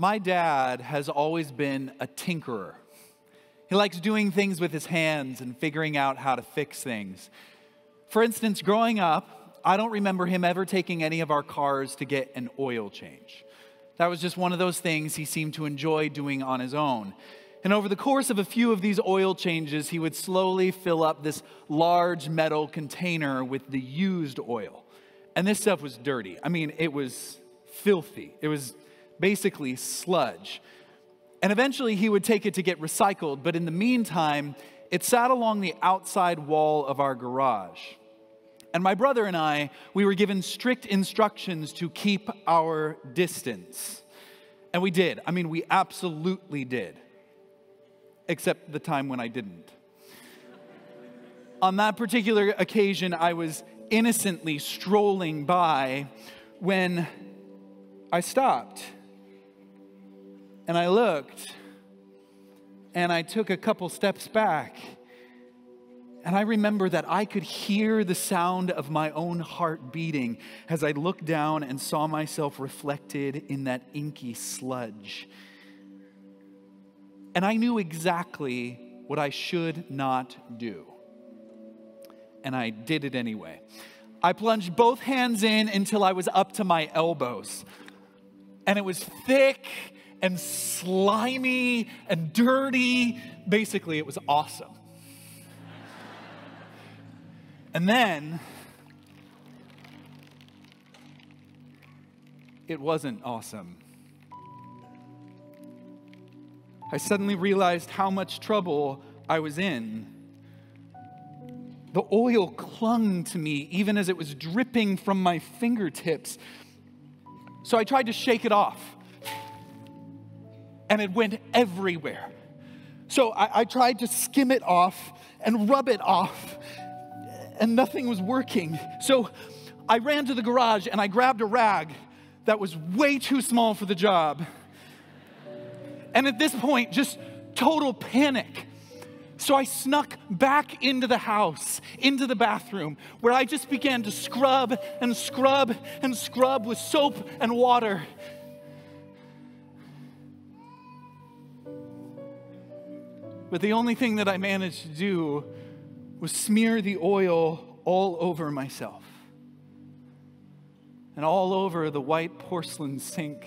My dad has always been a tinkerer. He likes doing things with his hands and figuring out how to fix things. For instance, growing up, I don't remember him ever taking any of our cars to get an oil change. That was just one of those things he seemed to enjoy doing on his own. And over the course of a few of these oil changes, he would slowly fill up this large metal container with the used oil. And this stuff was dirty. I mean, it was filthy. It was basically sludge. And eventually he would take it to get recycled, but in the meantime, it sat along the outside wall of our garage. And my brother and I, we were given strict instructions to keep our distance. And we did. I mean, we absolutely did. Except the time when I didn't. On that particular occasion, I was innocently strolling by when I stopped. And I looked, and I took a couple steps back, and I remember that I could hear the sound of my own heart beating as I looked down and saw myself reflected in that inky sludge. And I knew exactly what I should not do. And I did it anyway. I plunged both hands in until I was up to my elbows. And it was thick and slimy and dirty. Basically, it was awesome. And then, it wasn't awesome. I suddenly realized how much trouble I was in. The oil clung to me even as it was dripping from my fingertips. So I tried to shake it off. And it went everywhere. So I tried to skim it off and rub it off. And nothing was working. So I ran to the garage and I grabbed a rag that was way too small for the job. And at this point, just total panic. So I snuck back into the house, into the bathroom, where I just began to scrub and scrub and scrub with soap and water. But the only thing that I managed to do was smear the oil all over myself and all over the white porcelain sink,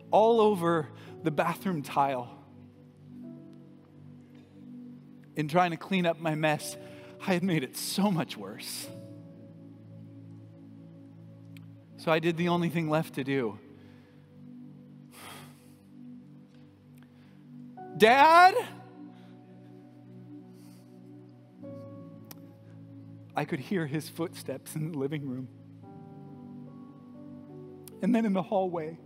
all over the bathroom tile. In trying to clean up my mess, I had made it so much worse. So I did the only thing left to do. Dad? I could hear his footsteps in the living room. And then in the hallway.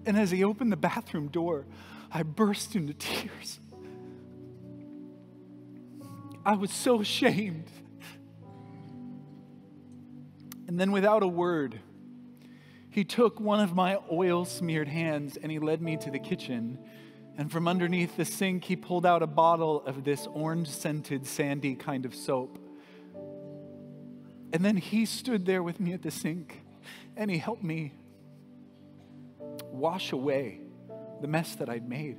And as he opened the bathroom door, I burst into tears. I was so ashamed. And then without a word, he took one of my oil-smeared hands and he led me to the kitchen. And from underneath the sink, he pulled out a bottle of this orange-scented, sandy kind of soap. And then he stood there with me at the sink and he helped me wash away the mess that I'd made.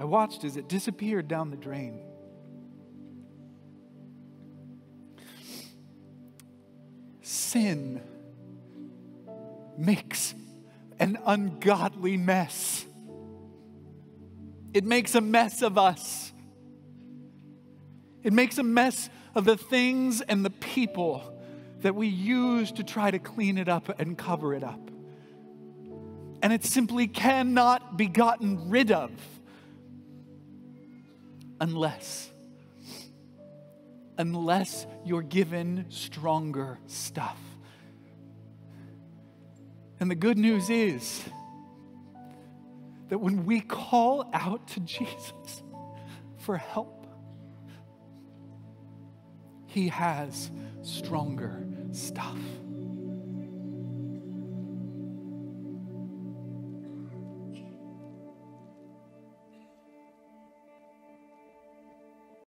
I watched as it disappeared down the drain. Sin makes an ungodly mess. It makes a mess of us. It makes a mess of the things and the people that we use to try to clean it up and cover it up. And it simply cannot be gotten rid of unless you're given stronger stuff. And the good news is that when we call out to Jesus for help, He has stronger stuff.